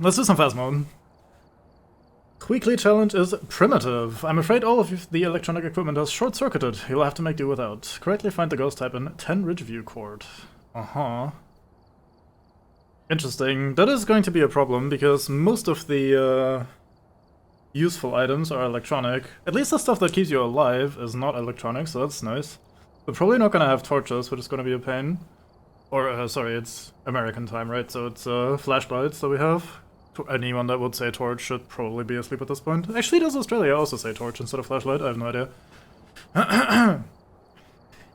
let's do some Phasmo. Weekly challenge is primitive. I'm afraid all of the electronic equipment has short-circuited. You'll have to make do without. Correctly find the ghost type in 10 Ridgeview Court. Interesting. That is going to be a problem, because most of the useful items are electronic. At least the stuff that keeps you alive is not electronic, so that's nice. We're probably not gonna have torches, which is gonna be a pain. Or, sorry, it's American time, right? So it's flashlights that we have. Anyone that would say torch should probably be asleep at this point. Actually, does Australia also say torch instead of flashlight? I have no idea.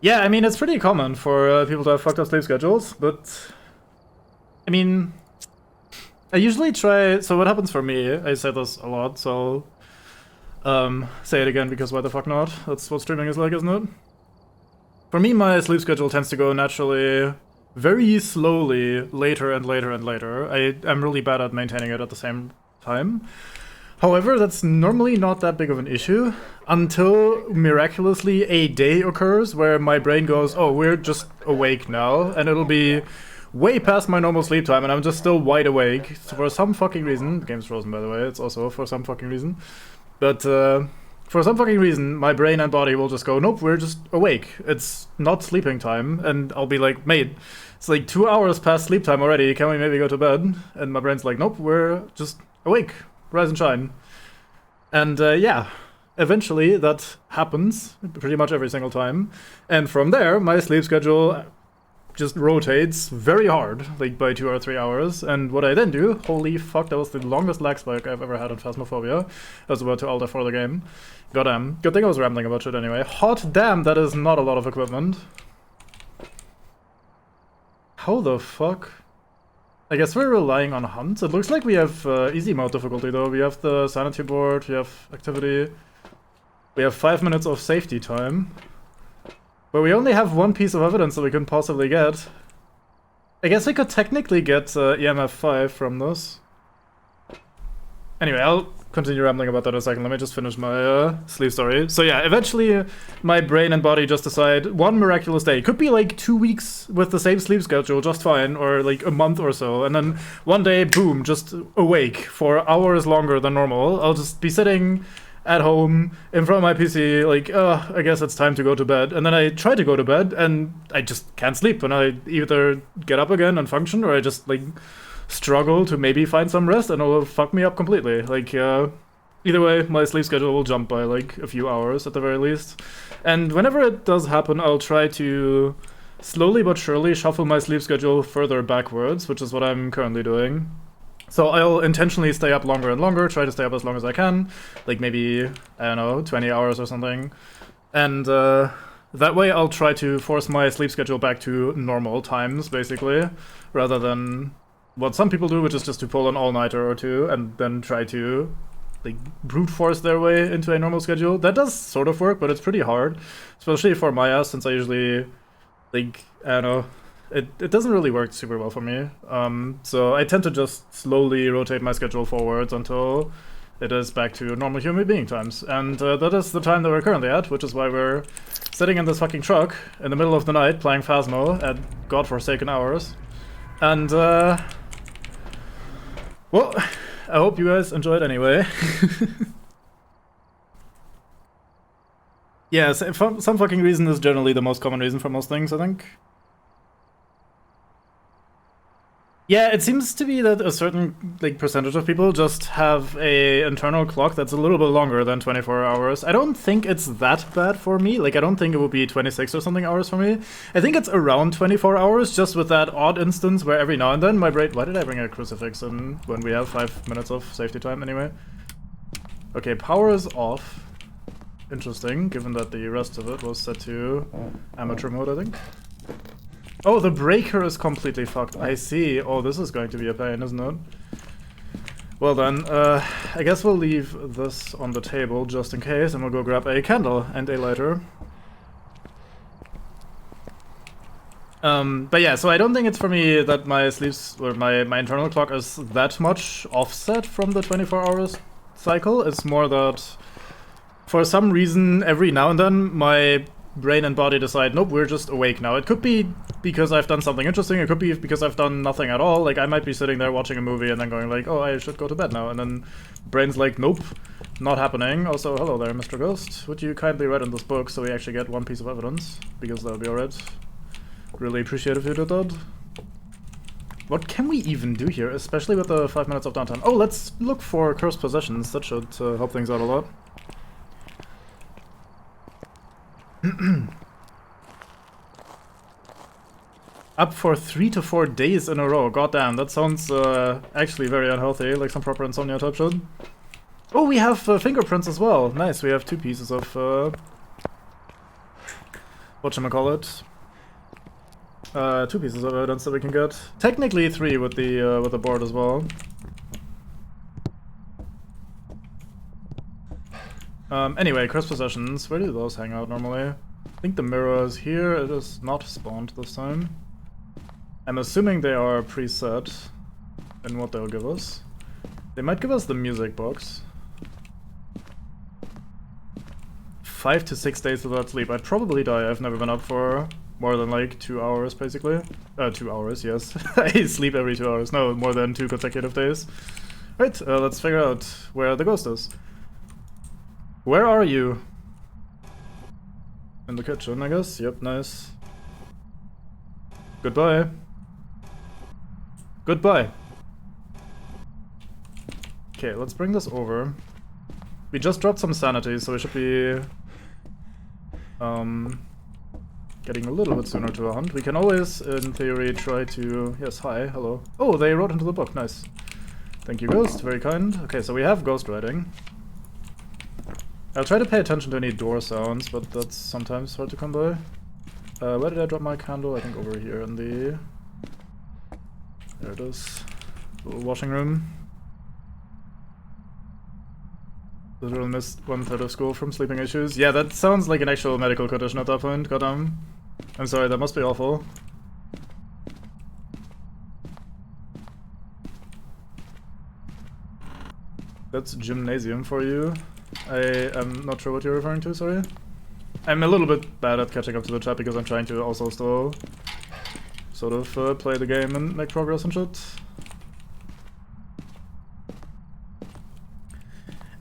Yeah, I mean, it's pretty common for people to have fucked up sleep schedules, but... I mean... I usually try... So what happens for me, I say this a lot, so... say it again, because why the fuck not? That's what streaming is like, isn't it? For me, my sleep schedule tends to go naturally... very slowly, later and later and later. I'm really bad at maintaining it at the same time. However, that's normally not that big of an issue until miraculously a day occurs where my brain goes, oh, we're just awake now, and it'll be way past my normal sleep time and I'm just still wide awake. So for some fucking reason, the game's frozen by the way, it's also for some fucking reason. But for some fucking reason, my brain and body will just go, nope, we're just awake. It's not sleeping time. And I'll be like, mate, it's like 2 hours past sleep time already. Can we maybe go to bed? And my brain's like, nope, we're just awake. Rise and shine. And yeah, eventually that happens pretty much every single time. And from there, my sleep schedule just rotates very hard, like by 2 or 3 hours. And what I then do, holy fuck, that was the longest lag spike I've ever had in Phasmophobia. I was about to alter for the game. Goddamn. Good thing I was rambling about shit anyway. Hot damn, that is not a lot of equipment. How the fuck? I guess we're relying on hunts. It looks like we have easy mode difficulty though. We have the sanity board, we have activity. We have 5 minutes of safety time. But we only have one piece of evidence that we can possibly get. I guess we could technically get EMF 5 from this. Anyway, I'll continue rambling about that in a second. Let me just finish my sleep story. So yeah, eventually my brain and body just decide one miraculous day. It could be like 2 weeks with the same sleep schedule just fine, or like a month or so. And then one day, boom, just awake for hours longer than normal. I'll just be sitting at home in front of my PC, like, I guess it's time to go to bed. And then I try to go to bed and I just can't sleep. And I either get up again and function, or I just like struggle to maybe find some rest and it'll fuck me up completely. Like, either way, my sleep schedule will jump by like a few hours at the very least. And whenever it does happen, I'll try to slowly but surely shuffle my sleep schedule further backwards, which is what I'm currently doing. So I'll intentionally stay up longer and longer, try to stay up as long as I can, like maybe, I don't know, 20 hours or something. And that way I'll try to force my sleep schedule back to normal times, basically, rather than what some people do, which is just to pull an all-nighter or two and then try to like brute force their way into a normal schedule. That does sort of work, but it's pretty hard, especially for my ass, since I usually, like, I don't know, it doesn't really work super well for me. So I tend to just slowly rotate my schedule forwards until it is back to normal human being times. And that is the time that we're currently at, which is why we're sitting in this fucking truck in the middle of the night playing Phasmo at godforsaken hours. And, well, I hope you guys enjoyed anyway. Yeah, for some fucking reason is generally the most common reason for most things, I think. Yeah, it seems to be that a certain like percentage of people just have a internal clock that's a little bit longer than 24 hours. I don't think it's that bad for me. Like, I don't think it would be 26 or something hours for me. I think it's around 24 hours, just with that odd instance where every now and then my brain... Why did I bring a crucifix in when we have 5 minutes of safety time anyway? Okay, power is off. Interesting, given that the rest of it was set to amateur mode, I think. Oh, the breaker is completely fucked. I see. Oh, this is going to be a pain, isn't it? Well then, I guess we'll leave this on the table just in case, and we'll go grab a candle and a lighter. But yeah, so I don't think it's for me that my sleeps or my internal clock is that much offset from the 24 hours cycle. It's more that for some reason every now and then my brain and body decide, nope, we're just awake now. It could be because I've done something interesting, it could be because I've done nothing at all. Like, I might be sitting there watching a movie and then going like, oh, I should go to bed now. And then brain's like, nope, not happening. Also, hello there, Mr. Ghost. Would you kindly read in this book so we actually get one piece of evidence? Because that would be alright. Really appreciate if you did that. What can we even do here, especially with the 5 minutes of downtime? Oh, let's look for cursed possessions. That should help things out a lot. Up for 3 to 4 days in a row. Goddamn, that sounds actually very unhealthy, like some proper insomnia type shit. Oh, we have fingerprints as well. Nice, we have 2 pieces of whatchamacallit. 2 pieces of evidence that we can get. Technically 3 with the board as well. Anyway, cursed possessions. Where do those hang out normally? I think the mirror is here. It is not spawned this time. I'm assuming they are preset in what they'll give us. They might give us the music box. 5 to 6 days without sleep. I'd probably die. I've never been up for more than like 2 hours, basically. 2 hours, yes. I sleep every 2 hours. No, more than 2 consecutive days. Right, let's figure out where the ghost is. Where are you? In the kitchen, I guess. Yep, nice. Goodbye. Goodbye. Okay, let's bring this over. We just dropped some sanity, so we should be getting a little bit sooner to a hunt. We can always, in theory, try to... Yes, hi, hello. Oh, they wrote into the book, nice. Thank you, Ghost, very kind. Okay, so we have ghost writing. I'll try to pay attention to any door sounds, but that's sometimes hard to come by. Where did I drop my candle? I think over here in the... There it is. Little washing room. Literally missed 1/3 of school from sleeping issues. Yeah, that sounds like an actual medical condition at that point. Goddamn. I'm sorry, that must be awful. That's gymnasium for you. I am not sure what you're referring to, sorry. I'm a little bit bad at catching up to the chat because I'm trying to also still sort of play the game and make progress and shit.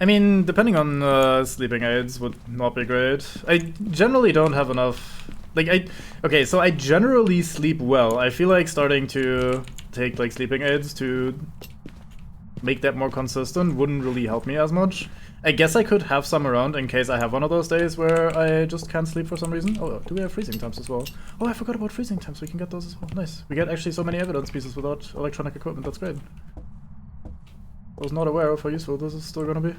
I mean, depending on sleeping aids would not be great. I generally don't have enough... Like, okay, so I generally sleep well. I feel like starting to take, like, sleeping aids to make that more consistent wouldn't really help me as much. I guess I could have some around in case I have one of those days where I just can't sleep for some reason. Oh, do we have freezing temps as well? Oh, I forgot about freezing temps. We can get those as well. Nice. We get actually so many evidence pieces without electronic equipment. That's great. I was not aware of how useful this is still gonna be.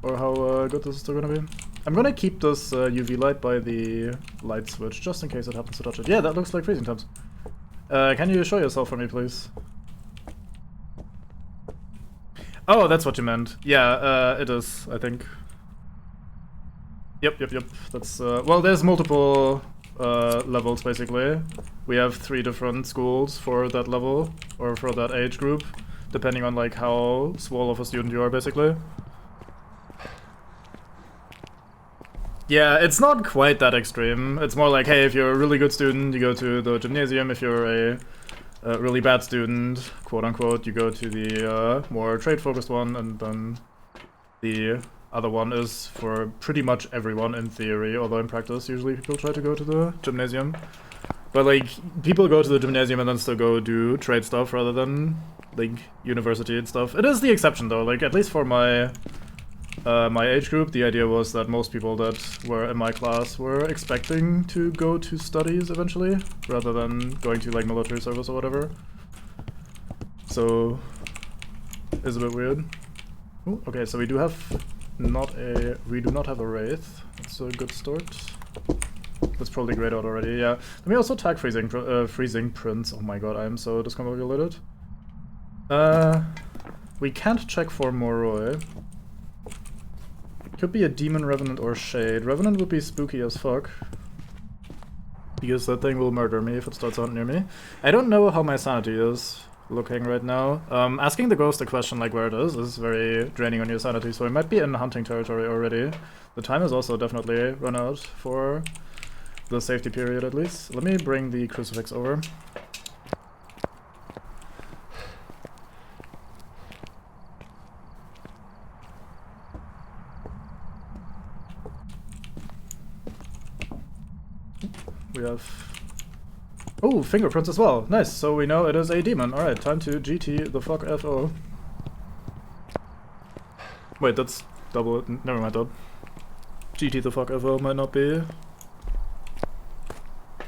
Or how good this is still gonna be. I'm gonna keep this UV light by the light switch just in case it happens to touch it. Yeah, that looks like freezing temps. Can you show yourself for me, please? Oh, that's what you meant. Yeah, it is, I think. Yep. That's, well, there's multiple levels, basically. We have 3 different schools for that level, or for that age group, depending on, like, how small of a student you are, basically. Yeah, it's not quite that extreme. It's more like, hey, if you're a really good student, you go to the gymnasium. If you're a really bad student, quote-unquote, you go to the more trade-focused one, and then the other one is for pretty much everyone in theory, although in practice usually people try to go to the gymnasium. But, like, people go to the gymnasium and then still go do trade stuff rather than, like, university and stuff. It is the exception, though. Like, at least for my my age group, the idea was that most people that were in my class were expecting to go to studies eventually, rather than going to, like, military service or whatever. So, it's a bit weird. Ooh, okay, so we do not have a wraith. That's a good start. That's probably grayed out already. Yeah. Let me also tag freezing prints. Oh my god, I am so discombobulated. We can't check for Moroi. Could be a demon, revenant, or shade. Revenant would be spooky as fuck, because that thing will murder me if it starts out near me. I don't know how my sanity is. looking right now. Asking the ghost a question like where it is very draining on your sanity, so it might be in hunting territory already. The time is also definitely run out for the safety period at least. Let me bring the crucifix over. We have... oh, fingerprints as well. Nice, so we know it is a demon. Alright, time to GT the fuck FO. Wait, that's double... never mind, though. GT the fuck FO might not be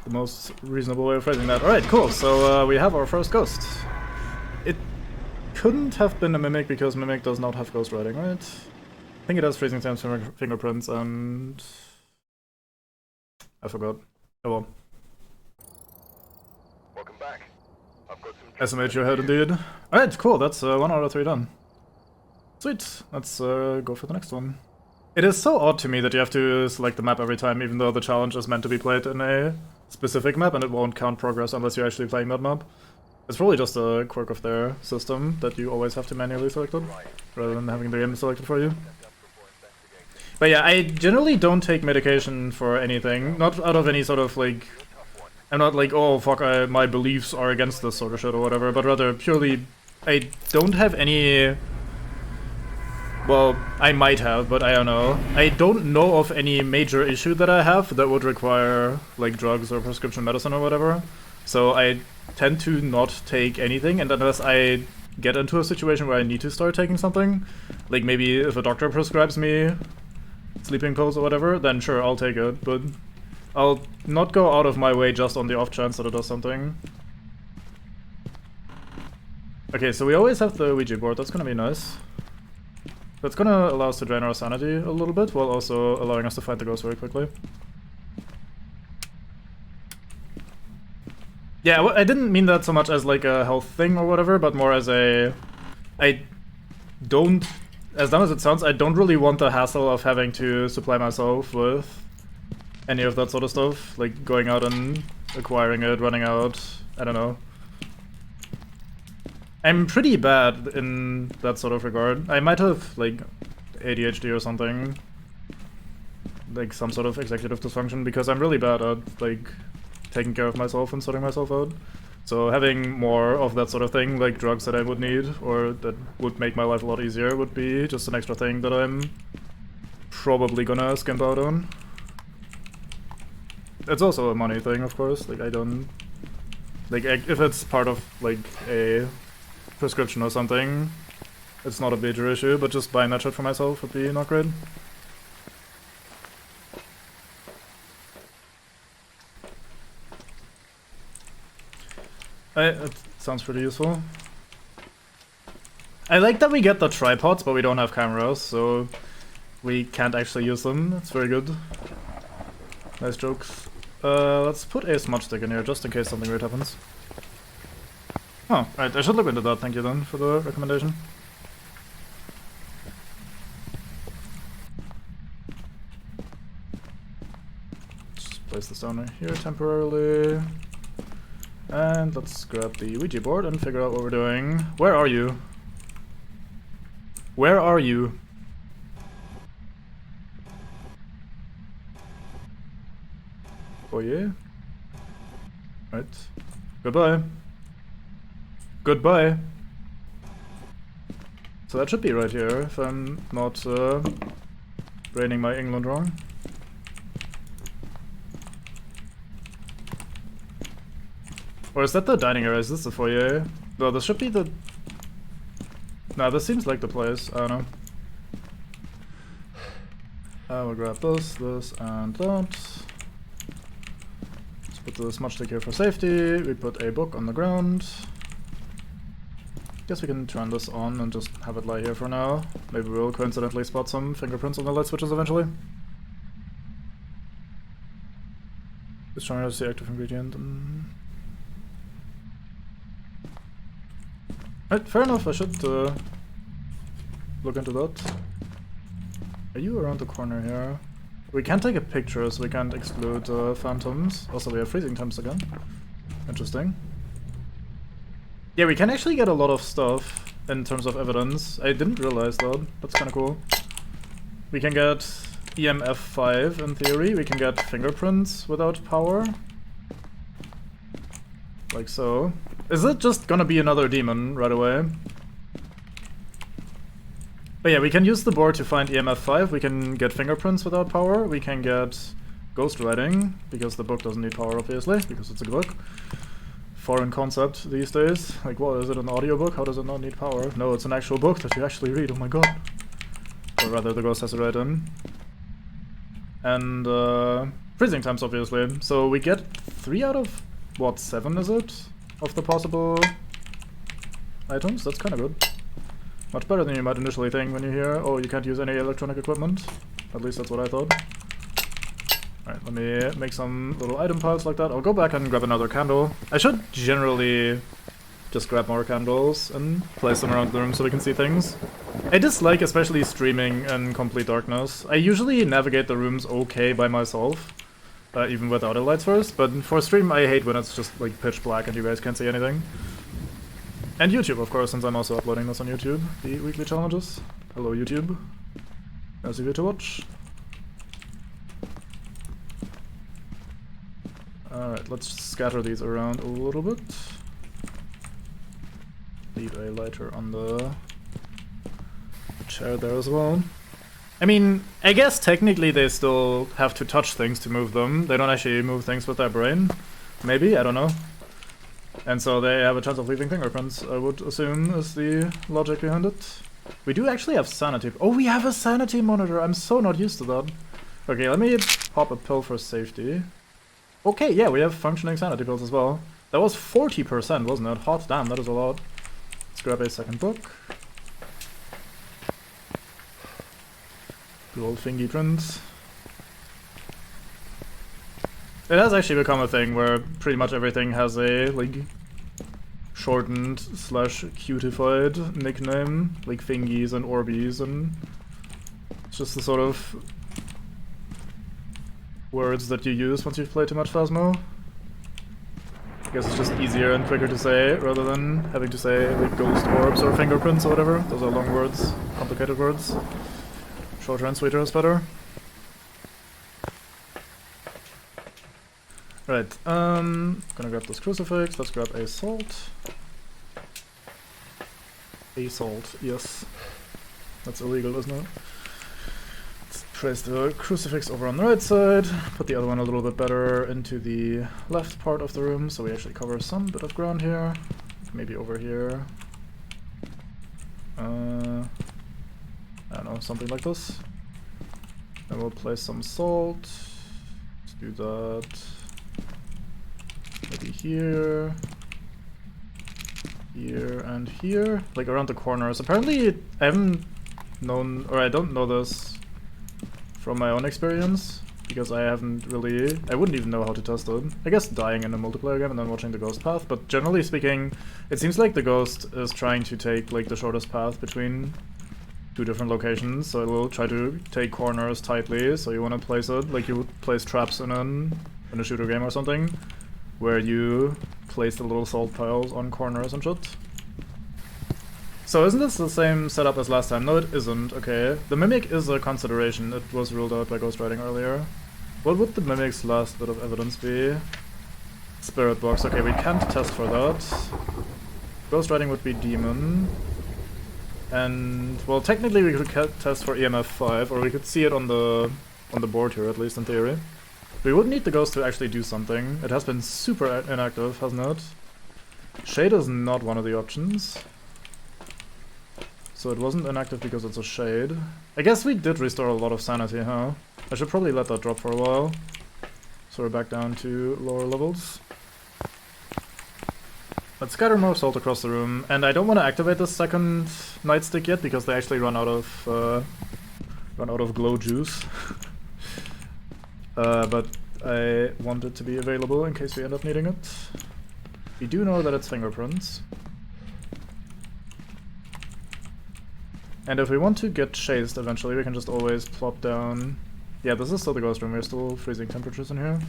the most reasonable way of phrasing that. Alright, cool, so we have our first ghost. It couldn't have been a Mimic because Mimic does not have ghost riding, right? I think it has freezing times, fingerprints, and... I forgot. Oh well. Welcome back. I've got some SMH your head indeed. Alright, cool, that's 1 out of 3 done. Sweet, let's go for the next one. It is so odd to me that you have to select the map every time, even though the challenge is meant to be played in a specific map and it won't count progress unless you're actually playing that map. It's probably just a quirk of their system that you always have to manually select it, rather than having the game selected for you. But yeah, I generally don't take medication for anything, not out of any sort of like... I'm not like, oh fuck, my beliefs are against this sort of shit or whatever, but rather purely I don't have any... well, I might have, but I don't know. I don't know of any major issue that I have that would require like drugs or prescription medicine or whatever. So I tend to not take anything, and unless I get into a situation where I need to start taking something, like maybe if a doctor prescribes me sleeping pills or whatever, then sure, I'll take it, but I'll not go out of my way just on the off chance that it does something. Okay, so we always have the Ouija board, that's gonna be nice. That's gonna allow us to drain our sanity a little bit, while also allowing us to find the ghost very quickly. Yeah, I didn't mean that so much as like a health thing or whatever, but more as a... I don't... as dumb as it sounds, I don't really want the hassle of having to supply myself with any of that sort of stuff. Like going out and acquiring it, running out, I don't know. I'm pretty bad in that sort of regard. I might have, like, ADHD or something. Like, some sort of executive dysfunction, because I'm really bad at, like, taking care of myself and sorting myself out. So having more of that sort of thing, like drugs that I would need, or that would make my life a lot easier, would be just an extra thing that I'm probably gonna skimp out on. It's also a money thing, of course. Like, I don't... like, if it's part of, like, a prescription or something, it's not a major issue, but just buying that shit for myself would be not great. It sounds pretty useful. I like that we get the tripods, but we don't have cameras, so we can't actually use them. It's very good. Nice jokes. Let's put a smudge stick in here, just in case something weird happens. Oh, right, I should look into that, thank you then, for the recommendation. Just place this down here temporarily. And let's grab the Ouija board and figure out what we're doing. Where are you? Where are you? Oh yeah? Right. Goodbye. Goodbye. So that should be right here, if I'm not braining my England wrong. Or is that the dining area? Is this the foyer? No, this should be the... no, this seems like the place. I don't know. We'll grab this, and that. Let's put the smudge stick here for safety. We put a book on the ground. Guess we can turn this on and just have it lie here for now. Maybe we'll coincidentally spot some fingerprints on the light switches eventually. Just trying to see active ingredient. Right, fair enough, I should look into that. Are you around the corner here? We can't take a picture, so we can't exclude phantoms. Also, we have freezing temps again. Interesting. Yeah, we can actually get a lot of stuff in terms of evidence. I didn't realize that. That's kind of cool. We can get EMF 5 in theory. We can get fingerprints without power. Like so. Is it just gonna be another demon right away? But yeah, we can use the board to find EMF 5. We can get fingerprints without power. We can get ghostwriting, because the book doesn't need power, obviously, because it's a book. Foreign concept these days. Like, what, is it an audiobook? How does it not need power? No, it's an actual book that you actually read, oh my god. Or rather, the ghost has to write in. And, freezing times, obviously. So we get 3 out of, what, 7 is it? Of the possible items? That's kind of good. Much better than you might initially think when you hear, oh, you can't use any electronic equipment. At least that's what I thought. Alright, let me make some little item piles like that. I'll go back and grab another candle. I should generally just grab more candles and place them around the room so we can see things. I dislike especially streaming in complete darkness. I usually navigate the rooms okay by myself, even without a light source, but for stream I hate when it's just like pitch black and you guys can't see anything. And YouTube, of course, since I'm also uploading this on YouTube, the weekly challenges. Hello YouTube. Nice of you to watch. Alright, let's scatter these around a little bit. Leave a lighter on the chair there as well. I mean, I guess technically they still have to touch things to move them. They don't actually move things with their brain. Maybe, I don't know. And so they have a chance of leaving fingerprints, I would assume, is the logic behind it. We do actually have sanity. Oh, we have a sanity monitor! I'm so not used to that. Okay, let me pop a pill for safety. Okay, yeah, we have functioning sanity pills as well. That was 40%, wasn't it? Hot damn, that is a lot. Let's grab a second book. Good old fingy prints. It has actually become a thing where pretty much everything has a, like, shortened slash cutified nickname, like fingies and orbies, and it's just the sort of words that you use once you've played too much Phasmo. I guess it's just easier and quicker to say, rather than having to say, like, ghost orbs or fingerprints or whatever. Those are long words, complicated words. Shorter and sweeter is better. Right, gonna grab this crucifix, let's grab a salt. A salt, yes. That's illegal, isn't it? Let's place the crucifix over on the right side, put the other one a little bit better into the left part of the room, so we actually cover some bit of ground here. Maybe over here. I don't know, something like this. Then we'll place some salt. Let's do that. Maybe here, here, and here, like around the corners. Apparently, I haven't known, or I don't know this from my own experience, because I haven't really, I wouldn't even know how to test it. I guess dying in a multiplayer game and then watching the ghost path, but generally speaking, it seems like the ghost is trying to take like the shortest path between 2 different locations, so it will try to take corners tightly, so you want to place it like you would place traps in a shooter game or something, where you place the little salt piles on corners and shit. So isn't this the same setup as last time? No, it isn't. Okay. The Mimic is a consideration. It was ruled out by ghostwriting earlier. What would the Mimic's last bit of evidence be? Spirit box. Okay, we can't test for that. Ghostwriting would be demon. And, well, technically we could test for EMF 5, or we could see it on the board here, at least in theory. We would need the ghost to actually do something. It has been super inactive, hasn't it? Shade is not one of the options. So it wasn't inactive because it's a shade. I guess we did restore a lot of sanity, huh? I should probably let that drop for a while. So we're back down to lower levels. Let's scatter more salt across the room. And I don't want to activate the second nightstick yet because they actually run out of glow juice. But I want it to be available in case we end up needing it. We do know that it's fingerprints. And if we want to get chased eventually, we can just always plop down... Yeah, this is still the ghost room, we're still freezing temperatures in here.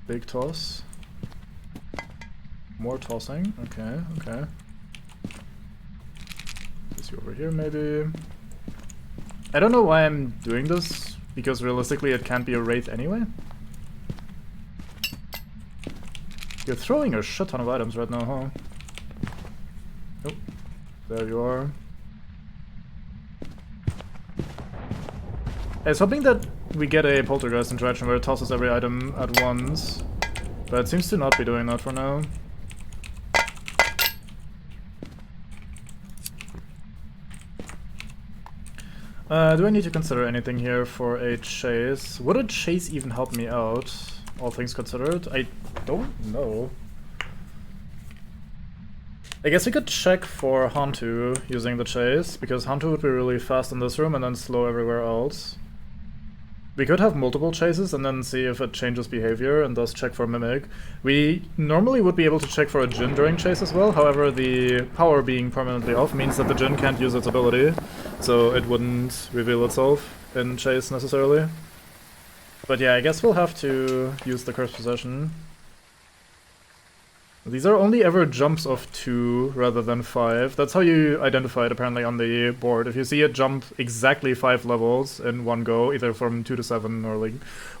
Big toss. More tossing. Okay, okay. Is he over here, maybe? I don't know why I'm doing this, because realistically it can't be a wraith anyway. You're throwing a shit ton of items right now, huh? Nope. There you are. I was hoping that we get a poltergeist interaction where it tosses every item at once, but it seems to not be doing that for now. Do I need to consider anything here for a chase? Would a chase even help me out, all things considered? I don't know. I guess we could check for Hantu using the chase, because Hantu would be really fast in this room and then slow everywhere else. We could have multiple chases and then see if it changes behavior and thus check for Mimic. We normally would be able to check for a Djinn during chase as well, however the power being permanently off means that the Djinn can't use its ability, so it wouldn't reveal itself in chase necessarily. But yeah, I guess we'll have to use the Cursed Possession. These are only ever jumps of 2 rather than 5. That's how you identify it apparently on the board. If you see it jump exactly 5 levels in one go, either from 2 to 7 or like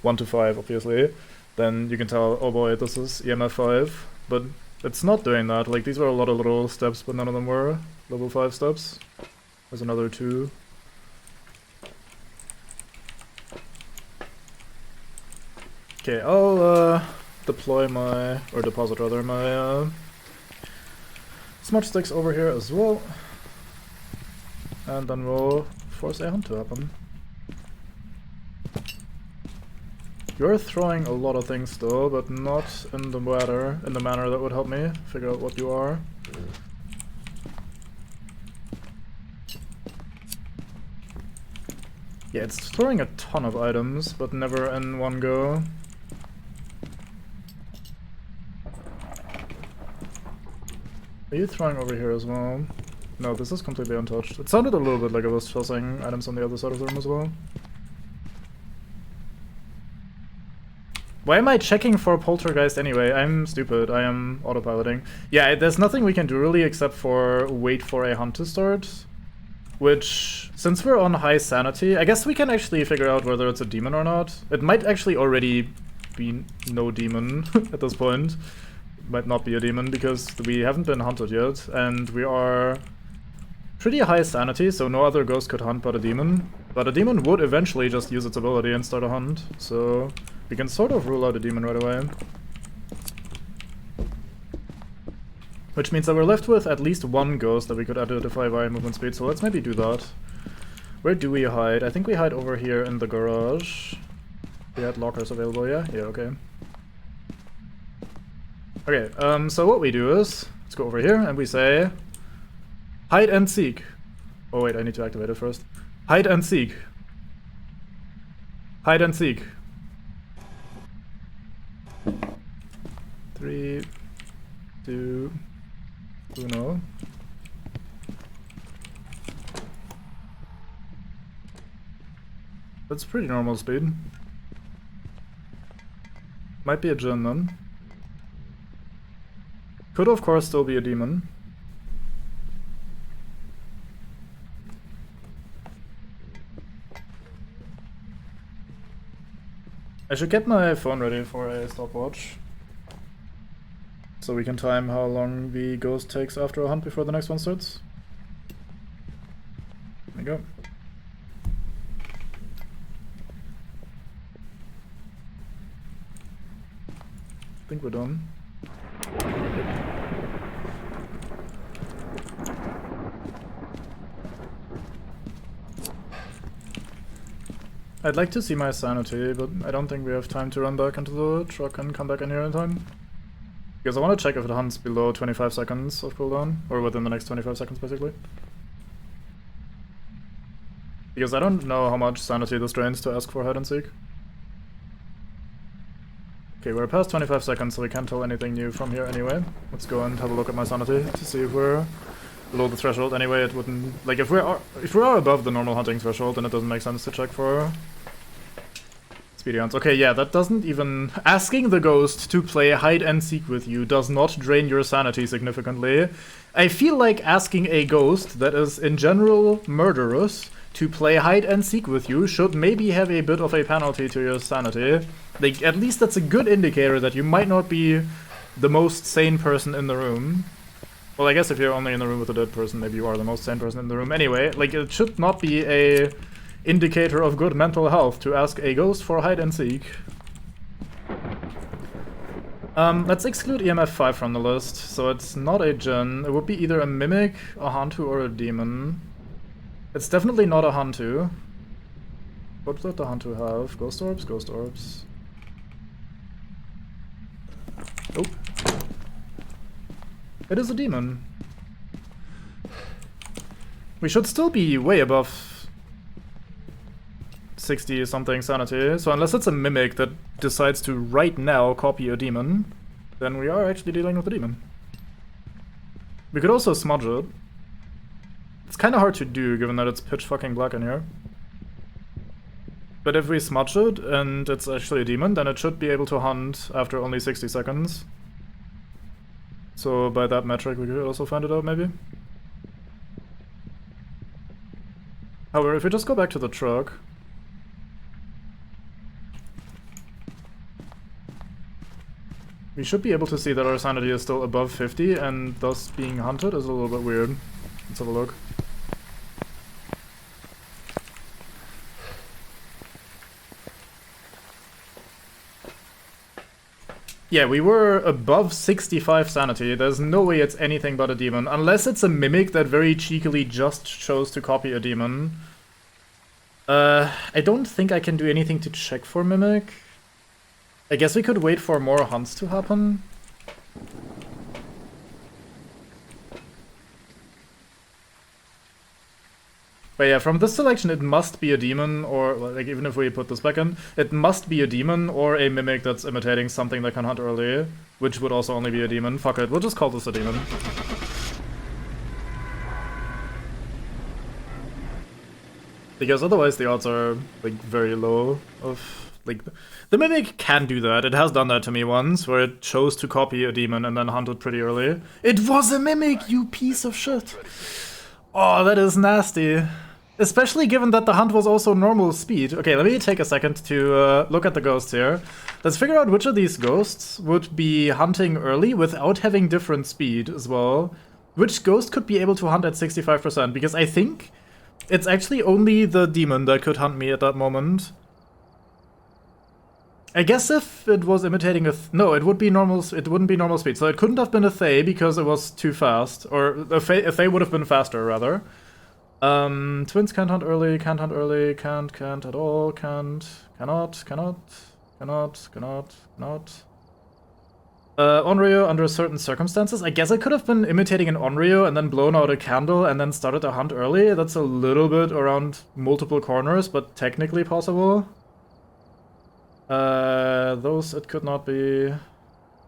1 to 5 obviously, then you can tell, oh boy, this is EMF 5. But it's not doing that. Like, these were a lot of little steps, but none of them were level 5 steps. There's another 2. Okay, I'll deploy my, or deposit rather, my smudge sticks over here as well. And then we'll force a hunt to happen. You're throwing a lot of things though, but not in the manner that would help me figure out what you are. Yeah, it's throwing a ton of items, but never in one go. Are you throwing over here as well? No, this is completely untouched. It sounded a little bit like I was tossing items on the other side of the room as well. Why am I checking for poltergeist anyway? I'm stupid. I am autopiloting. Yeah, there's nothing we can do really except for wait for a hunt to start. Which, since we're on high sanity, I guess we can actually figure out whether it's a demon or not. It might actually already be no demon at this point. Might not be a demon because we haven't been hunted yet, and we are pretty high sanity, so no other ghost could hunt but a demon. But a demon would eventually just use its ability and start a hunt, so we can sort of rule out a demon right away. Which means that we're left with at least one ghost that we could identify via movement speed, so let's maybe do that. Where do we hide? I think we hide over here in the garage. We had lockers available, yeah? Yeah, okay. Okay, so what we do is, let's go over here and we say, hide and seek. Oh wait, I need to activate it first. Hide and seek. Hide and seek. 3, 2, 1. That's pretty normal speed. Might be a Djinn then. Could of course still be a demon. I should get my phone ready for a stopwatch. So we can time how long the ghost takes after a hunt before the next one starts. There you go. I think we're done. I'd like to see my sanity, but I don't think we have time to run back into the truck and come back in here in time. Because I want to check if it hunts below 25 seconds of cooldown, or within the next 25 seconds basically. Because I don't know how much sanity this drains to ask for hide and seek. Okay, we're past 25 seconds, so we can't tell anything new from here anyway. Let's go and have a look at my sanity to see if we're below the threshold. Anyway, it wouldn't... like, if we are above the normal hunting threshold, then it doesn't make sense to check for Speedy hunts. Okay, yeah, that doesn't even... Asking the ghost to play hide and seek with you does not drain your sanity significantly. I feel like asking a ghost that is in general murderous to play hide and seek with you should maybe have a bit of a penalty to your sanity. Like, at least that's a good indicator that you might not be the most sane person in the room. Well, I guess if you're only in the room with a dead person, maybe you are the most sane person in the room. Anyway, like, it should not be a indicator of good mental health to ask a ghost for hide and seek. Let's exclude EMF 5 from the list, so it's not a djinn. It would be either a mimic, a hantu, or a demon. It's definitely not a hantu. What did the hantu have? Ghost orbs? Ghost orbs. Oh. It is a demon. We should still be way above 60 something sanity, so unless it's a mimic that decides to right now copy a demon, then we are actually dealing with a demon. We could also smudge it. It's kind of hard to do given that it's pitch fucking black in here. But if we smudge it and it's actually a demon, then it should be able to hunt after only 60 seconds. So by that metric we could also find it out maybe. However, if we just go back to the truck, we should be able to see that our sanity is still above 50, and thus being hunted is a little bit weird. Let's have a look. Yeah, we were above 65 sanity. There's no way it's anything but a demon. Unless it's a mimic that very cheekily just chose to copy a demon. I don't think I can do anything to check for mimic. I guess we could wait for more hunts to happen. But yeah, from this selection it must be a demon, or like even if we put this back in, it must be a demon or a mimic that's imitating something that can hunt early, which would also only be a demon. Fuck it, we'll just call this a demon. Because otherwise the odds are like very low of... Like, the mimic can do that. It has done that to me once, where it chose to copy a demon and then hunted pretty early. It was a mimic, you piece of shit! Oh, that is nasty. Especially given that the hunt was also normal speed. Okay, let me take a second to look at the ghosts here. Let's figure out which of these ghosts would be hunting early without having different speed as well. Which ghost could be able to hunt at 65%? Because I think it's actually only the demon that could hunt me at that moment. I guess if it was imitating a... no, it would be normal. It wouldn't be normal speed. So it couldn't have been a Thay because it was too fast. Or a Thay would have been faster, rather. Twins can't hunt early, can't at all, cannot. Onryo under certain circumstances. I guess it could have been imitating an Onryo and then blown out a candle and then started to hunt early. That's a little bit around multiple corners, but technically possible. Those it could not be.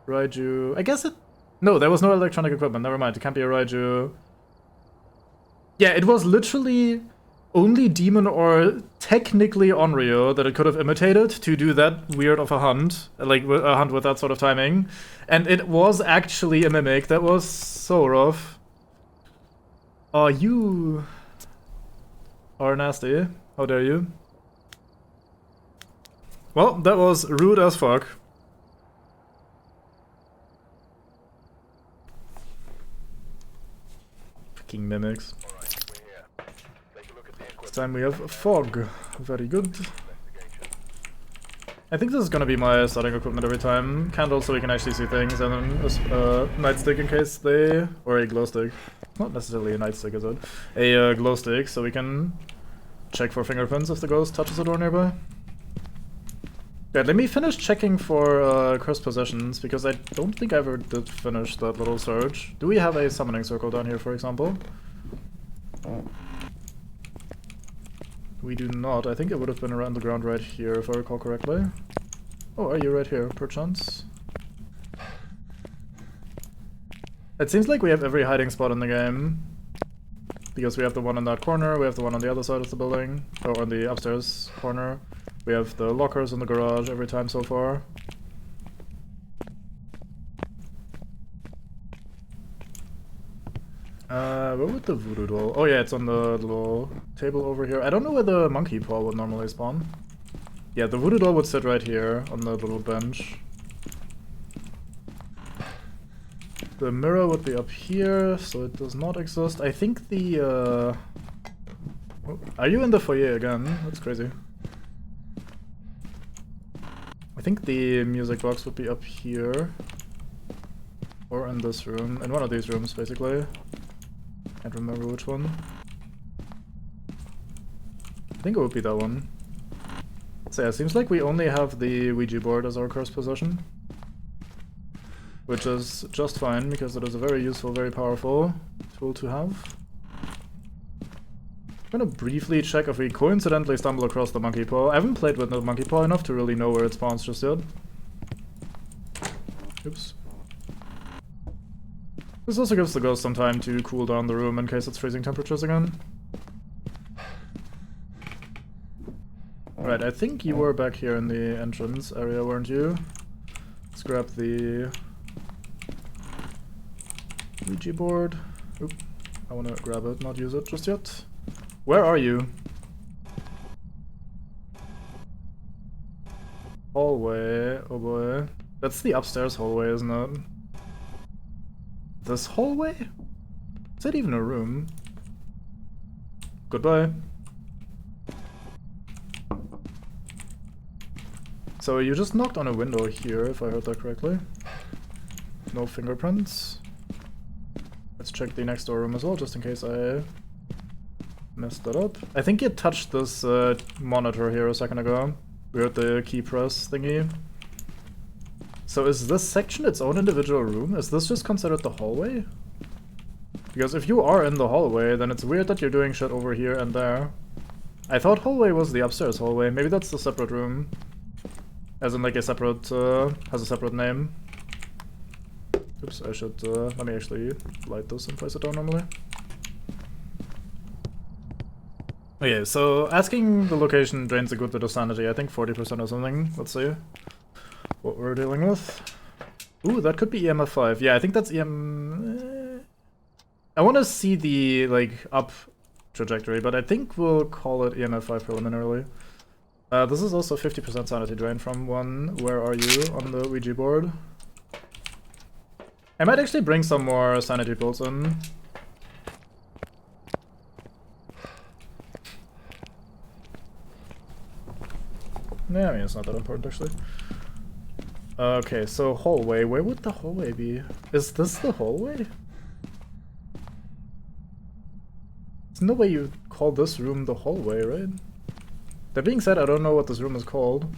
Raiju. I guess it... no, there was no electronic equipment. Never mind. It can't be a Raiju. Yeah, it was literally only demon or technically Onryo that it could have imitated to do that weird of a hunt. Like, a hunt with that sort of timing. And it was actually a mimic. That was so rough. Oh, you are nasty. How dare you? Well, that was rude as fuck. Fucking mimics. This time we have fog. Very good. I think this is gonna be my starting equipment every time. Candle so we can actually see things, and then a nightstick in case they... or a glow stick. Not necessarily a nightstick, is it? A glow stick so we can check for fingerprints if the ghost touches a door nearby. Yeah, let me finish checking for cursed possessions, because I don't think I ever did finish that little search. Do we have a summoning circle down here, for example? We do not. I think it would have been around the ground right here, if I recall correctly. Oh, are you right here, perchance? It seems like we have every hiding spot in the game. Because we have the one in that corner, we have the one on the other side of the building, or on the upstairs corner. We have the lockers in the garage every time so far. Where would the voodoo doll? Oh yeah, it's on the little table over here. I don't know where the monkey paw would normally spawn. Yeah, the voodoo doll would sit right here on the little bench. The mirror would be up here, so it does not exist. I think the Oh, are you in the foyer again? That's crazy. I think the music box would be up here. Or in this room. In one of these rooms, basically. Can't remember which one. I think it would be that one. So yeah, it seems like we only have the Ouija board as our cursed possession. Which is just fine, because it is a very useful, very powerful tool to have. I'm gonna briefly check if we coincidentally stumble across the monkey paw. I haven't played with the monkey paw enough to really know where it spawns just yet. Oops. This also gives the ghost some time to cool down the room in case it's freezing temperatures again. Right, I think you were back here in the entrance area, weren't you? Let's grab the Ouija board. Oop. I wanna grab it, not use it just yet. Where are you? Hallway, oh boy. That's the upstairs hallway, isn't it? This hallway? Is that even a room? Goodbye. So you just knocked on a window here, if I heard that correctly. No fingerprints. Let's check the next door room as well, just in case I messed that up. I think you touched this monitor here a second ago. We heard the key press thingy. So is this section its own individual room? Is this just considered the hallway? Because if you are in the hallway, then it's weird that you're doing shit over here and there. I thought hallway was the upstairs hallway. Maybe that's the separate room. As in like a separate, has a separate name. Oops, I should, let me actually light this and place it down normally. Okay, so asking the location drains a good bit of sanity. I think 40% or something. Let's see what we're dealing with. Ooh, that could be EMF 5. Yeah, I think that's I want to see the, like, up trajectory, but I think we'll call it EMF 5 preliminarily. This is also 50% sanity drain from one. Where are you on the Ouija board? I might actually bring some more sanity pills in. Yeah, I mean, it's not that important, actually. Okay, so hallway. Where would the hallway be? Is this the hallway? There's no way you call this room the hallway, right? That being said, I don't know what this room is called,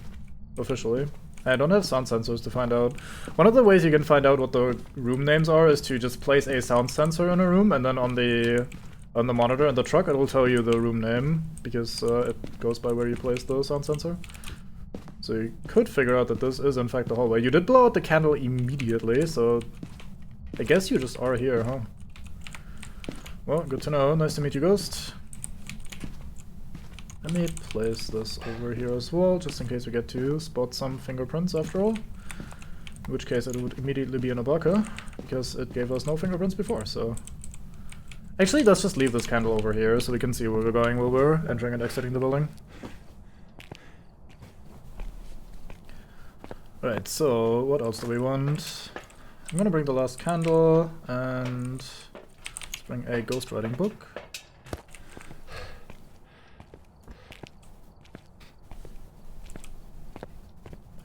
officially. I don't have sound sensors to find out. One of the ways you can find out what the room names are is to just place a sound sensor in a room, and then on the monitor in the truck it will tell you the room name, because it goes by where you place the sound sensor. So you could figure out that this is in fact the hallway. You did blow out the candle immediately, so I guess you just are here, huh? Well, good to know. Nice to meet you, Ghost. Let me place this over here as well, just in case we get to spot some fingerprints after all. In which case it would immediately be an Abaka, because it gave us no fingerprints before, so... Actually, let's just leave this candle over here so we can see where we're going while we're entering and exiting the building. Right, so what else do we want? I'm gonna bring the last candle, and let's bring a ghostwriting book.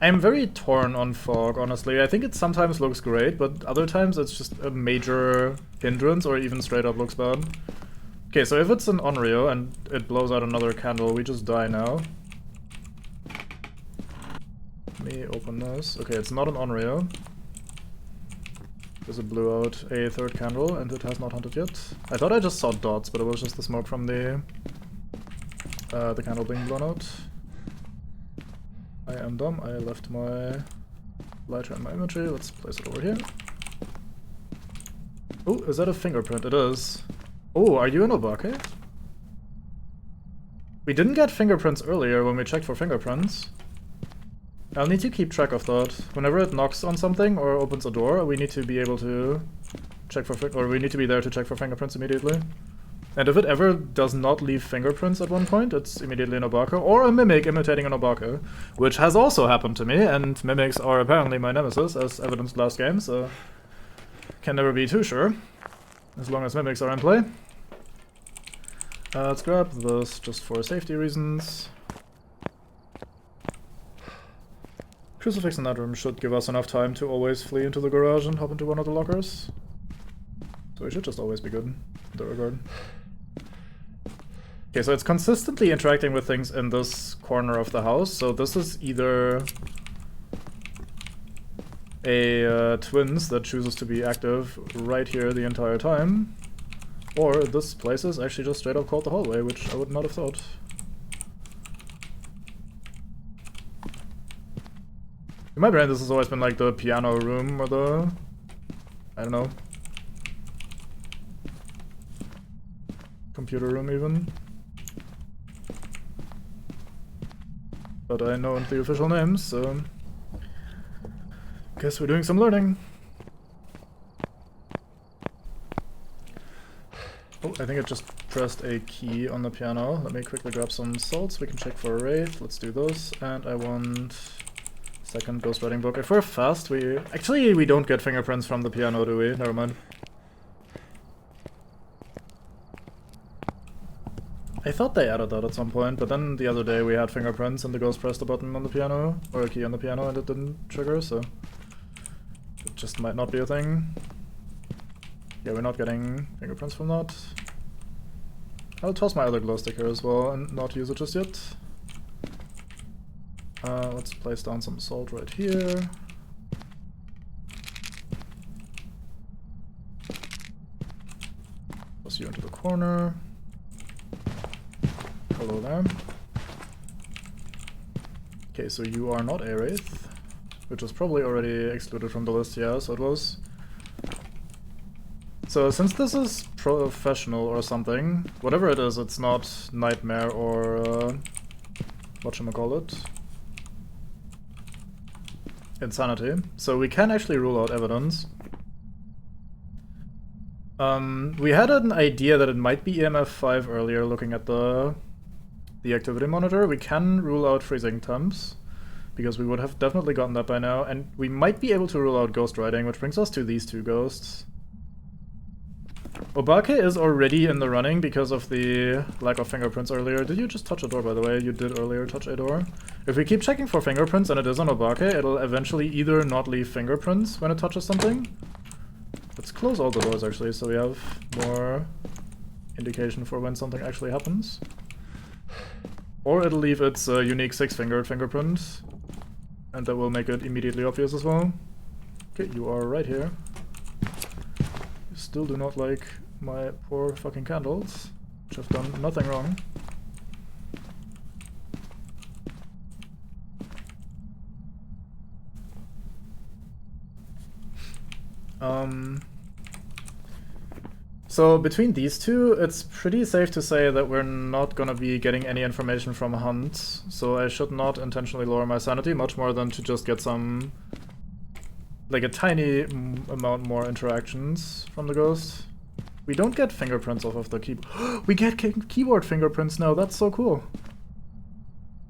I'm very torn on fog, honestly. I think it sometimes looks great, but other times it's just a major hindrance or even straight up looks bad. Okay, so if it's an Onryo and it blows out another candle, we just die now. Let me open this. Okay, it's not an Onryo. Because it blew out a third candle and it has not hunted yet. I thought I just saw dots, but it was just the smoke from the candle being blown out. I am dumb, I left my lighter in my inventory. Let's place it over here. Oh, is that a fingerprint? It is. Oh, are you an Obake? We didn't get fingerprints earlier when we checked for fingerprints. I'll need to keep track of that. Whenever it knocks on something or opens a door, we need to be able to check for or we need to be there to check for fingerprints immediately. And if it ever does not leave fingerprints at one point, it's immediately an Obaka or a mimic imitating an Obaka, which has also happened to me, and mimics are apparently my nemesis, as evidenced last game, so can never be too sure, as long as mimics are in play. Let's grab this just for safety reasons. Crucifix in that room should give us enough time to always flee into the garage and hop into one of the lockers. So we should just always be good in that regard. Okay, so it's consistently interacting with things in this corner of the house, so this is either a twins that chooses to be active right here the entire time, or this place is actually just straight up called the hallway, which I would not have thought. In my brain, this has always been like the piano room or the, I don't know, computer room even. But I know the official names, so guess we're doing some learning. Oh, I think I just pressed a key on the piano. Let me quickly grab some salts. We can check for a wraith. Let's do those. And I want second ghostwriting book. If we're fast, we don't get fingerprints from the piano, do we? Never mind. I thought they added that at some point, but then the other day we had fingerprints and the ghost pressed a button on the piano, or a key on the piano, and it didn't trigger, so it just might not be a thing. Yeah, we're not getting fingerprints from that. I'll toss my other glow stick here as well and not use it just yet. Let's place down some salt right here. Toss you into the corner. Hello there. Okay, so you are not a wraith, which was probably already excluded from the list, yeah, so it was. So since this is professional or something, whatever it is, it's not nightmare or whatchamacallit, insanity. So we can actually rule out evidence. We had an idea that it might be EMF 5 earlier looking at the activity monitor. We can rule out freezing temps, because we would have definitely gotten that by now, and we might be able to rule out ghost writing, which brings us to these two ghosts. Obake is already in the running because of the lack of fingerprints earlier. Did you just touch a door, by the way? You did earlier touch a door. If we keep checking for fingerprints and it is on Obake, it'll eventually either not leave fingerprints when it touches something. Let's close all the doors actually, so we have more indication for when something actually happens. Or it'll leave its unique 6-fingered fingerprint, and that will make it immediately obvious as well. Okay, you are right here. You still do not like my poor fucking candles, which have done nothing wrong. So between these two, it's pretty safe to say that we're not gonna be getting any information from Hunt, so I should not intentionally lower my sanity, much more than to just get some, like a tiny amount more interactions from the ghost. We don't get fingerprints off of the keyboard. We get keyboard fingerprints now, that's so cool.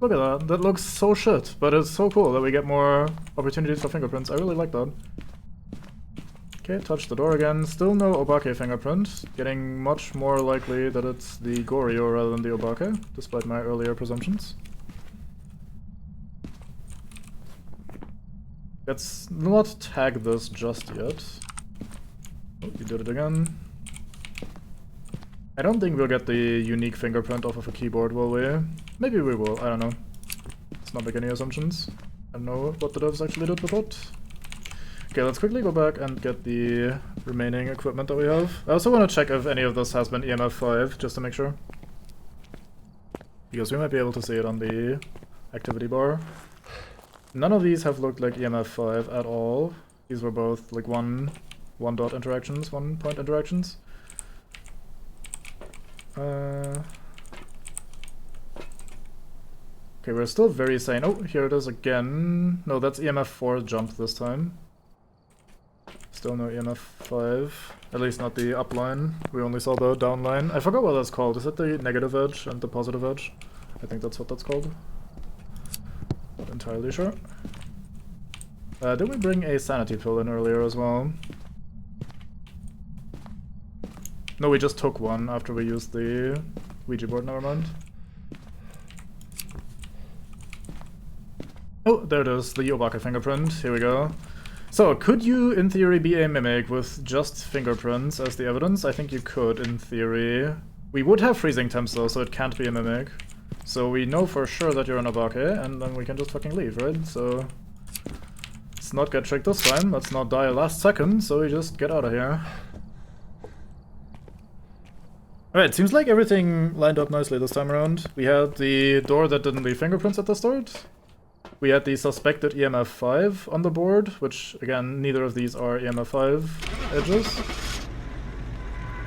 Look at that, that looks so shit, but it's so cool that we get more opportunities for fingerprints. I really like that. Okay, touch the door again. Still no Obake fingerprint. Getting much more likely that it's the Goryo rather than the Obake, despite my earlier presumptions. Let's not tag this just yet. Oh, you did it again. I don't think we'll get the unique fingerprint off of a keyboard, will we? Maybe we will, I don't know. Let's not make any assumptions. I don't know what the devs actually did with it. Okay, let's quickly go back and get the remaining equipment that we have. I also want to check if any of this has been EMF 5, just to make sure. Because we might be able to see it on the activity bar. None of these have looked like EMF 5 at all. These were both like one dot interactions, 1 point interactions. Okay, we're still very sane. Oh, here it is again. No, that's EMF 4 jump this time. Still no EMF 5. At least not the up line. We only saw the down line. I forgot what that's called. Is it the negative edge and the positive edge? I think that's what that's called. Not entirely sure. Did we bring a sanity pill in earlier as well? No, we just took one after we used the Ouija board, never mind. Oh, there it is, the Obaka fingerprint. Here we go. So, could you, in theory, be a mimic with just fingerprints as the evidence? I think you could, in theory. We would have freezing temps though, so it can't be a mimic. So we know for sure that you're an Obake, and then we can just fucking leave, right? So, let's not get tricked this time, let's not die last second, so we just get out of here. Alright, seems like everything lined up nicely this time around. We had the door that didn't leave fingerprints at the start. We had the suspected EMF 5 on the board, which, again, neither of these are EMF 5 edges.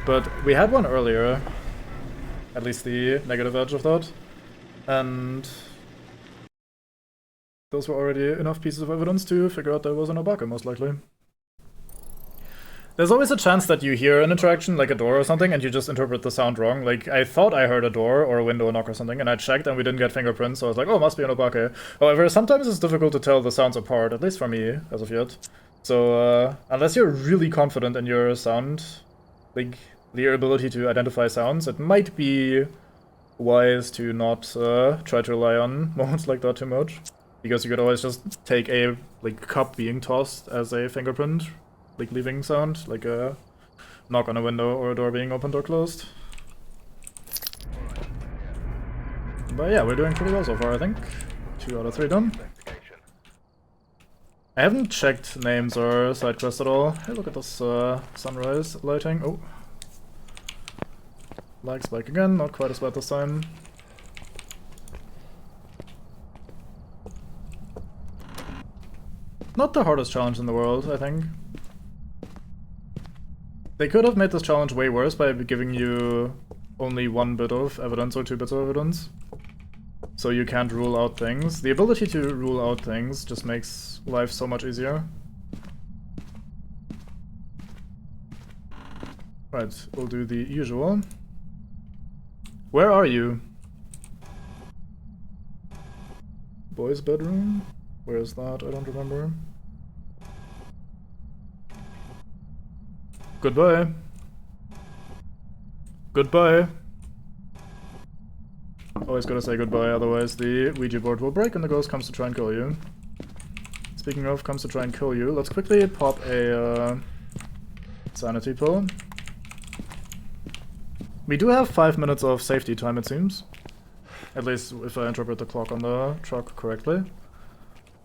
But we had one earlier, at least the negative edge of that. And those were already enough pieces of evidence to figure out there was an Obaka, most likely. There's always a chance that you hear an interaction, like a door or something, and you just interpret the sound wrong. Like, I thought I heard a door or a window knock or something, and I checked and we didn't get fingerprints, so I was like, oh, must be an Obake. However, sometimes it's difficult to tell the sounds apart, at least for me, as of yet. So, unless you're really confident in your sound, like, your ability to identify sounds, it might be wise to not try to rely on moments like that too much. Because you could always just take a, like, cup being tossed as a fingerprint. Like leaving sound, like a knock on a window or a door being opened or closed. But yeah, we're doing pretty well so far, I think. 2 out of 3 done. I haven't checked names or side quests at all. Hey, look at this sunrise lighting. Oh. Lag spike again, not quite as bad this time. Not the hardest challenge in the world, I think. They could have made this challenge way worse by giving you only 1 bit of evidence or 2 bits of evidence. So you can't rule out things. The ability to rule out things just makes life so much easier. Right, we'll do the usual. Where are you? Boys' bedroom? Where is that? I don't remember. Goodbye. Goodbye. Always gotta say goodbye, otherwise the Ouija board will break and the ghost comes to try and kill you. Speaking of comes to try and kill you, let's quickly pop a sanity pill. We do have 5 minutes of safety time, it seems. At least if I interpret the clock on the truck correctly.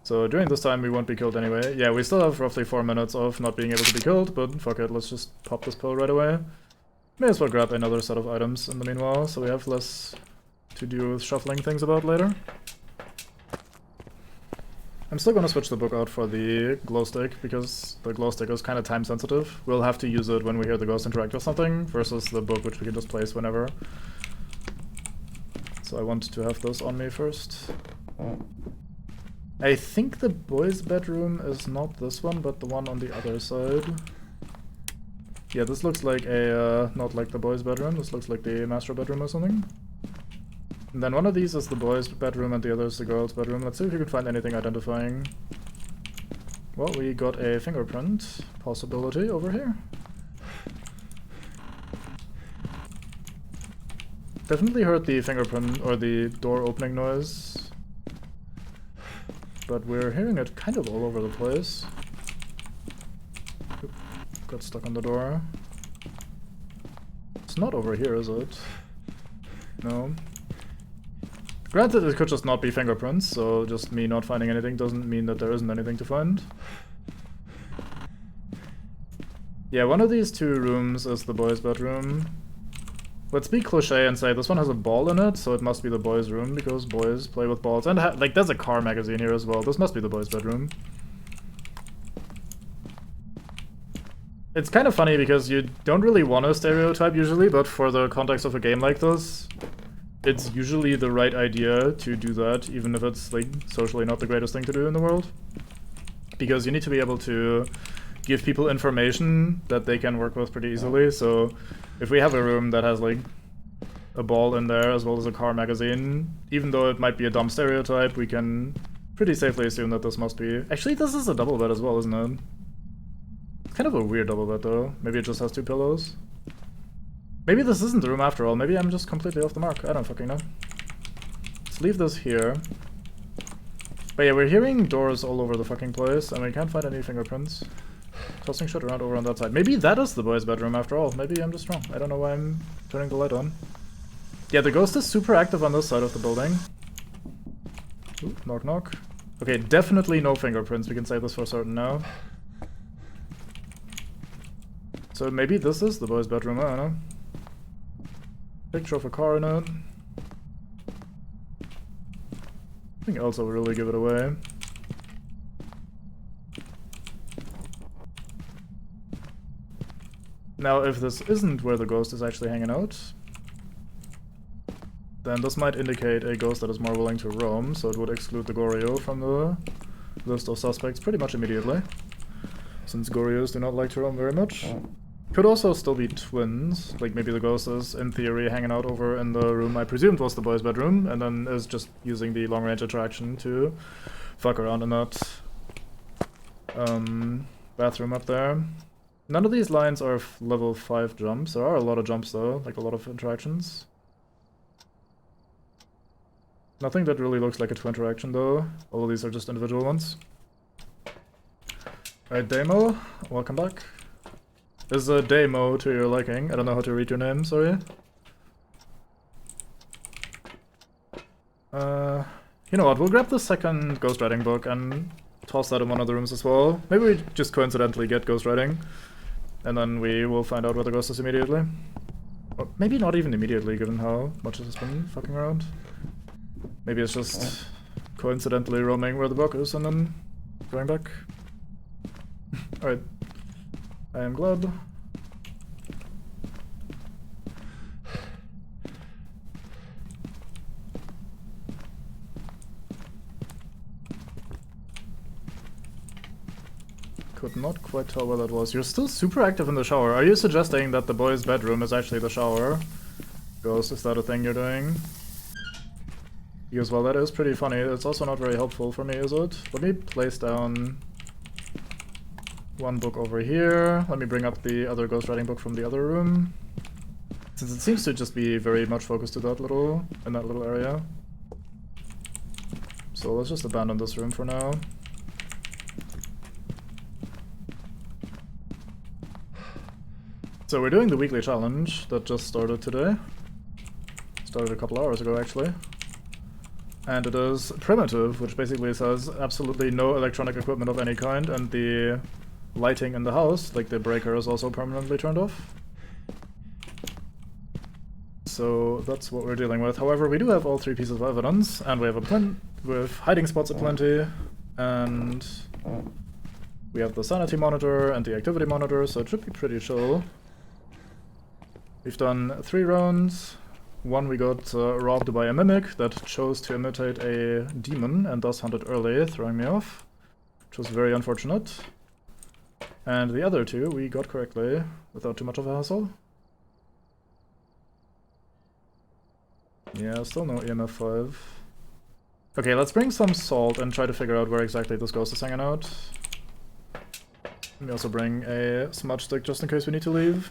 So during this time we won't be killed anyway. Yeah, we still have roughly 4 minutes of not being able to be killed, but fuck it, let's just pop this pill right away. May as well grab another set of items in the meanwhile, so we have less to do with shuffling things about later. I'm still gonna switch the book out for the glow stick, because the glow stick is kind of time sensitive. We'll have to use it when we hear the ghost interact with something, versus the book, which we can just place whenever. So I want to have those on me first. I think the boys' bedroom is not this one, but the one on the other side. Yeah, this looks like a, not like the boys' bedroom, this looks like the master bedroom or something. And then one of these is the boys' bedroom and the other is the girls' bedroom. Let's see if you can find anything identifying. Well, we got a fingerprint possibility over here. Definitely heard the fingerprint or the door opening noise. But we're hearing it kind of all over the place. Oop, got stuck on the door. It's not over here, is it? No. Granted, it could just not be fingerprints, so just me not finding anything doesn't mean that there isn't anything to find. Yeah, one of these 2 rooms is the boys' bedroom. Let's be cliche and say this one has a ball in it, so it must be the boys' room, because boys play with balls. And like, there's a car magazine here as well. This must be the boys' bedroom. It's kind of funny because you don't really want to stereotype usually, but for the context of a game like this, it's usually the right idea to do that, even if it's like socially not the greatest thing to do in the world. Because you need to be able to give people information that they can work with pretty easily. So if we have a room that has like a ball in there as well as a car magazine, even though it might be a dumb stereotype, we can pretty safely assume that this must be... Actually, this is a double bed as well, isn't it? It's kind of a weird double bed though. Maybe it just has 2 pillows. Maybe this isn't the room after all. Maybe I'm just completely off the mark. I don't fucking know. Let's leave this here. But yeah, we're hearing doors all over the fucking place, and we can't find any fingerprints. Tossing shit around over on that side. Maybe that is the boys' bedroom after all. Maybe I'm just wrong. I don't know why I'm turning the light on. Yeah, the ghost is super active on this side of the building. Ooh, knock knock. Okay, definitely no fingerprints. We can say this for certain now. So maybe this is the boys' bedroom, I don't know. Picture of a car in it. Nothing else will really give it away. Now, if this isn't where the ghost is actually hanging out, then this might indicate a ghost that is more willing to roam, so it would exclude the Goryo from the list of suspects pretty much immediately, since Goryos do not like to roam very much. Could also still be twins, like maybe the ghost is, in theory, hanging out over in the room I presumed was the boys' bedroom, and then is just using the long-range attraction to fuck around in that bathroom up there. None of these lines are level 5 jumps. There are a lot of jumps though, like a lot of interactions. Nothing that really looks like a twin interaction though. All of these are just individual ones. Alright, Demo, welcome back. Is a Demo to your liking? I don't know how to read your name, sorry. You know what, we'll grab the second ghostwriting book and toss that in one of the rooms as well. Maybe we just coincidentally get ghostwriting, and then we will find out where the ghost is immediately. Or maybe not even immediately, given how much it has been fucking around. Maybe it's just coincidentally roaming where the book is and then going back. Alright. I am glad. Could not quite tell where that was. You're still super active in the shower. Are you suggesting that the boys' bedroom is actually the shower? Ghost, is that a thing you're doing? Because, well, that is pretty funny. It's also not very helpful for me, is it? Let me place down one book over here. Let me bring up the other ghostwriting book from the other room, since it seems to just be very much focused to that little area. So let's just abandon this room for now. So we're doing the weekly challenge that just started today. Started a couple hours ago, actually. And it is primitive, which basically says absolutely no electronic equipment of any kind, and the lighting in the house, like the breaker, is also permanently turned off. So that's what we're dealing with. However, we do have all 3 pieces of evidence, and we have with hiding spots aplenty, and we have the sanity monitor and the activity monitor, so it should be pretty chill. We've done 3 rounds. One we got robbed by a mimic that chose to imitate a demon and thus hunted early, throwing me off, which was very unfortunate. And the other 2 we got correctly without too much of a hassle. Yeah, still no EMF 5. Okay, let's bring some salt and try to figure out where exactly this ghost is hanging out. Let me also bring a smudge stick just in case we need to leave.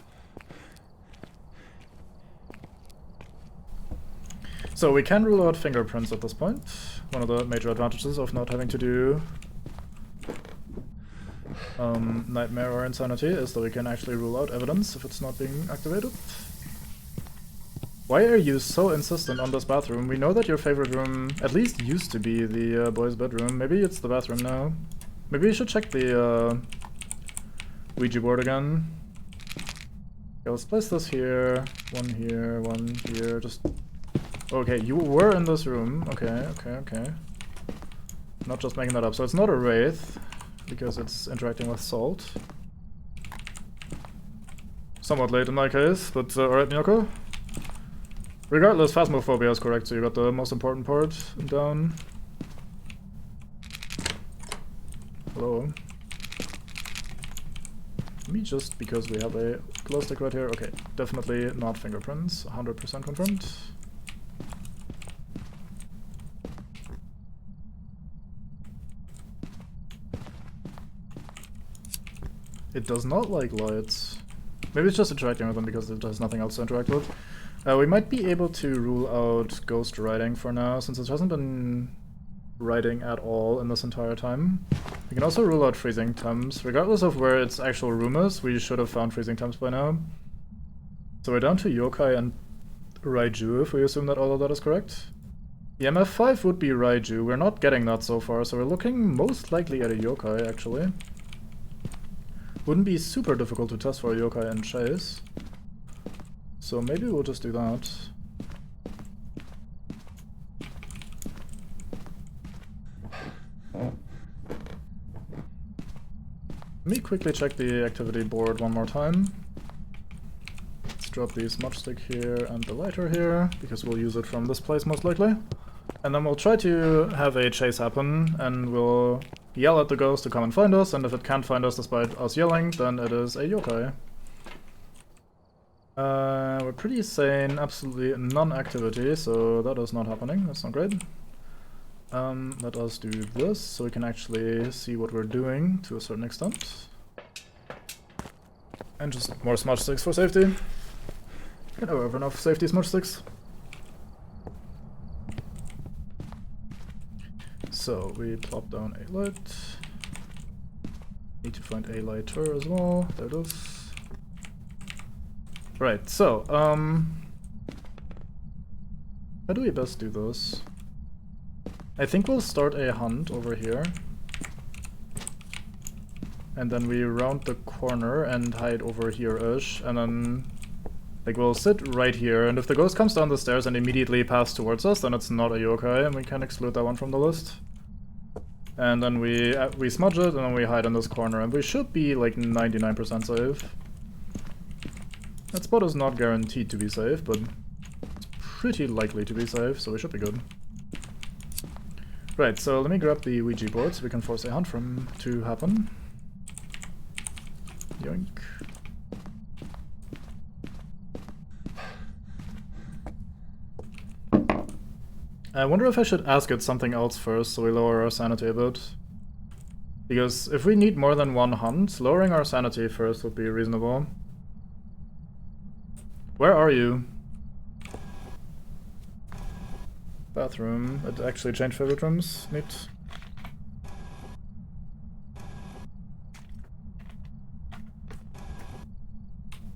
So we can rule out fingerprints at this point. One of the major advantages of not having to do Nightmare or Insanity is that we can actually rule out evidence if it's not being activated. Why are you so insistent on this bathroom? We know that your favorite room at least used to be the boys' bedroom. Maybe it's the bathroom now. Maybe we should check the Ouija board again. Okay, let's place this here, one here, just... Okay, you were in this room. Okay. Not just making that up. So it's not a wraith, because it's interacting with salt. Somewhat late in my case, but alright, Miyoko. Regardless, Phasmophobia is correct, so you got the most important part down. Hello. Let me just, because we have a glow stick right here. Okay, definitely not fingerprints. 100% confirmed. It does not like lights. Maybe it's just interacting with them because it has nothing else to interact with. We might be able to rule out ghost writing for now, since it hasn't been writing at all in this entire time. We can also rule out freezing temps. Regardless of where its actual room is, we should have found freezing temps by now. So we're down to yokai and Raiju, if we assume that all of that is correct. EMF 5 would be Raiju. We're not getting that so far, so we're looking most likely at a yokai, actually. Wouldn't be super difficult to test for a yokai and chase. So maybe we'll just do that. Let me quickly check the activity board one more time. Let's drop the smudge stick here and the lighter here, because we'll use it from this place most likely. And then we'll try to have a chase happen, and we'll yell at the ghost to come and find us, and if it can't find us despite us yelling, then it is a yokai. We're pretty sane, absolutely non-activity, so that is not happening, that's not great. Let us do this, so we can actually see what we're doing to a certain extent. And just more smudge sticks for safety. You know, we have enough safety smudge sticks. So, we plop down a light. Need to find a lighter as well. There it is. Right, so, how do we best do this? I think we'll start a hunt over here. And then we round the corner and hide over here-ish. And then, like, we'll sit right here. And if the ghost comes down the stairs and immediately passes towards us, then it's not a yokai, and we can exclude that one from the list. And then we smudge it, and then we hide in this corner. And we should be, like, 99% safe. That spot is not guaranteed to be safe, but it's pretty likely to be safe, so we should be good. Right, so let me grab the Ouija board so we can force a hunt to happen. Yoink. I wonder if I should ask it something else first so we lower our sanity a bit. Because if we need more than one hunt, lowering our sanity first would be reasonable. Where are you? Bathroom. It actually changed favorite rooms. Neat.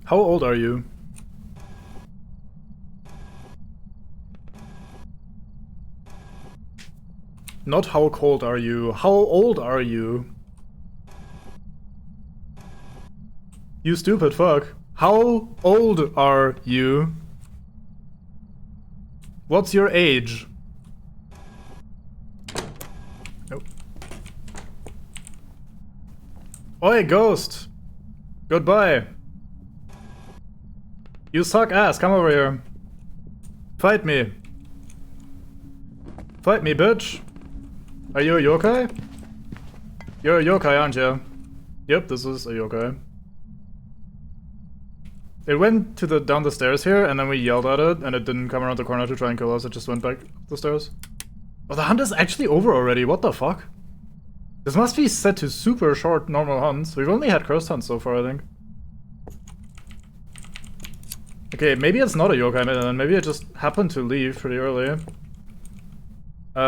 How old are you? Not how cold are you. How old are you? You stupid fuck. How old are you? What's your age? Nope. Oi, ghost! Goodbye! You suck ass, come over here. Fight me. Fight me, bitch! Are you a yokai? You're a yokai, aren't you? Yep, this is a yokai. It went to down the stairs here, and then we yelled at it, and it didn't come around the corner to try and kill us, it just went back the stairs. Oh, the hunt is actually over already, what the fuck? This must be set to super short normal hunts. We've only had cursed hunts so far, I think. Okay, maybe it's not a yokai, then maybe it just happened to leave pretty early.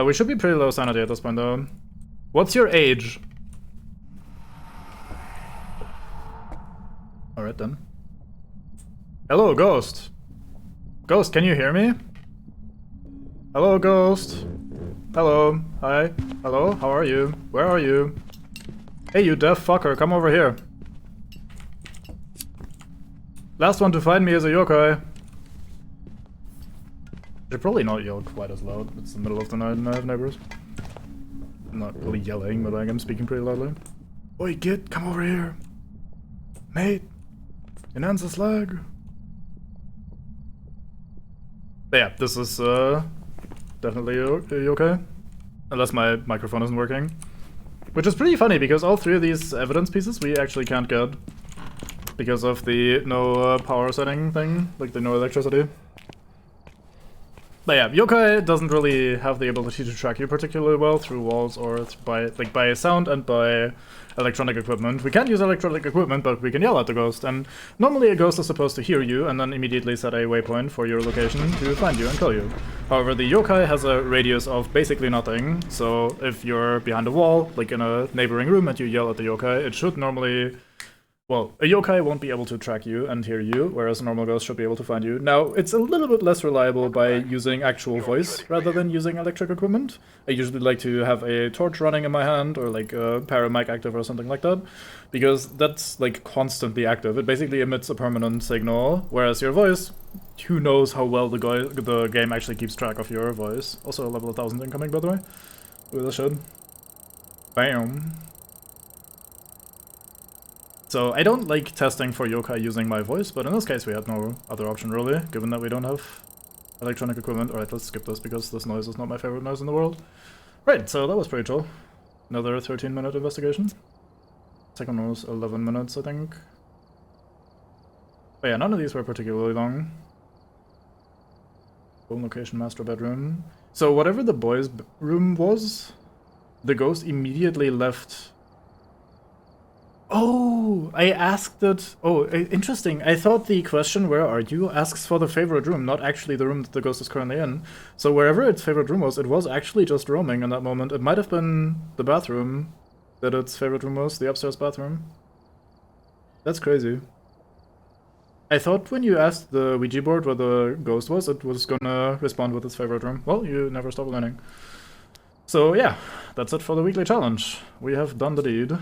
We should be pretty low sanity at this point, though. What's your age? Alright, then. Hello, ghost. Ghost, can you hear me? Hello, ghost. Hello. Hi. Hello, how are you? Where are you? Hey, you deaf fucker, come over here. Last one to find me is a yokai. I should probably not yell quite as loud. It's the middle of the night and I have neighbors. I'm not really yelling, but I am speaking pretty loudly. Oi, git, come over here. Mate, enhance the slag. But yeah, this is definitely okay. Unless my microphone isn't working. Which is pretty funny, because all three of these evidence pieces we actually can't get. Because of the no power setting thing, like the no electricity. But yeah, yokai doesn't really have the ability to track you particularly well through walls or by sound and by electronic equipment. We can't use electronic equipment, but we can yell at the ghost, and normally a ghost is supposed to hear you and then immediately set a waypoint for your location to find you and kill you. However, the yokai has a radius of basically nothing, so if you're behind a wall, like in a neighboring room, and you yell at the yokai, it should normally... Well, a yokai won't be able to track you and hear you, whereas a normal ghost should be able to find you. Now, it's a little bit less reliable by using actual voice rather than using electric equipment. I usually like to have a torch running in my hand, or like a paramic active or something like that, because that's like constantly active. It basically emits a permanent signal, whereas your voice, who knows how well the game actually keeps track of your voice. Also, level 1000 incoming, by the way. Ooh, that should. Bam. So I don't like testing for yokai using my voice, but in this case we had no other option really, given that we don't have electronic equipment. Alright, let's skip this because this noise is not my favorite noise in the world. Right, so that was pretty chill. Another 13-minute investigation. Second one was 11 minutes, I think. But yeah, none of these were particularly long. Home location, master bedroom. So whatever the boys' room was, the ghost immediately left. Oh, I asked it. Oh, interesting. I thought the question, where are you, asks for the favorite room, not actually the room that the ghost is currently in. So wherever its favorite room was, it was actually just roaming in that moment. It might have been the bathroom that its favorite room was, the upstairs bathroom. That's crazy. I thought when you asked the Ouija board where the ghost was, it was gonna respond with its favorite room. Well, you never stop learning. So yeah, that's it for the weekly challenge. We have done the deed.